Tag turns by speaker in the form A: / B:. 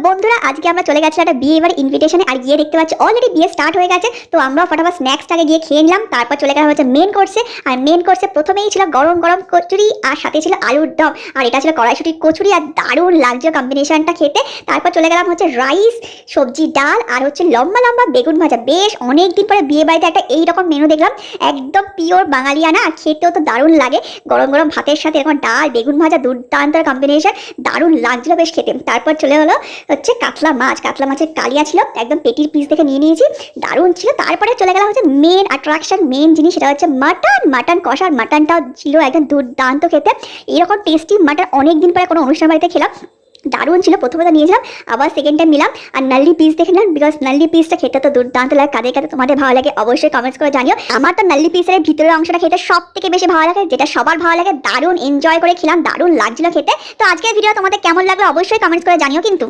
A: বন্ধুরা আজকে আমরা চলে গেছিলাম একটা বিয়ে বাড়ি ইনভিটেশনে। আর গিয়ে দেখতে পাচ্ছি অলরেডি বিয়ে স্টার্ট হয়ে গেছে। তো আমরা ফটাফট স্ন্যাক্সটাকে গিয়ে খেয়ে নিলাম। তারপর চলে গেলাম হচ্ছে মেন কোর্সে। আর মেন কোর্সে প্রথমেই ছিল গরম গরম কচুরি, আর সাথে ছিল আলুর দম, আর এটা ছিল কড়াইশুটির কচুরি। আর দারুণ লাগছে কম্বিনেশনটা খেতে। তারপর চলে গেলাম হচ্ছে রাইস, সবজি, ডাল, আর হচ্ছে লম্বা লম্বা বেগুন ভাজা। বেশ অনেকদিন পরে বিয়ে বাড়িতে একটা এইরকম মেনু দেখলাম, একদম পিওর বাঙালিয়ানা। আর খেতেও তো দারুণ লাগে, গরম গরম ভাতের সাথে এরকম ডাল বেগুন ভাজা, দুর্দান্ত কম্বিনেশন, দারুণ লাগছিল বেশ খেতে। তারপর চলে হলো হচ্ছে কাতলা মাছ। কাতলা মাছের কালিয়া ছিল, একদম পেটির পিস দেখে নিয়ে নিয়েছি, দারুণ ছিল। তারপরে চলে গেলাম হচ্ছে মেন অ্যাট্রাকশন, মেন জিনিস, সেটা হচ্ছে মাটন। মাটন কষার মাটনটাও ছিল একদম দুর্দান্ত খেতে। এরকম টেস্টি মাটন অনেকদিন পরে কোনো অনুষ্ঠান বাড়িতে খেলাম, দারুণ ছিল। প্রথমে নিয়েছিলাম, আবার সেকেন্ড টাইম নিলাম। আর নাল্লি পিস দেখে নিলাম, বিকজ নাল্লি পিসটা খেতে তো দুর্দান্ত লাগে। কাদের কাছে তোমাদের ভালো লাগে অবশ্যই কমেন্টস করে জানিও। আমার তো নাল্লি পিসের ভিতরের অংশটা খেতে সব থেকে বেশি ভালো লাগে, যেটা সবার ভালো লাগে। দারুণ এনজয় করে খেলাম, দারুণ লাগছিল খেতে। তো আজকের ভিডিও তোমাদের কেমন লাগলো অবশ্যই কমেন্টস করে জানিও কিন্তু।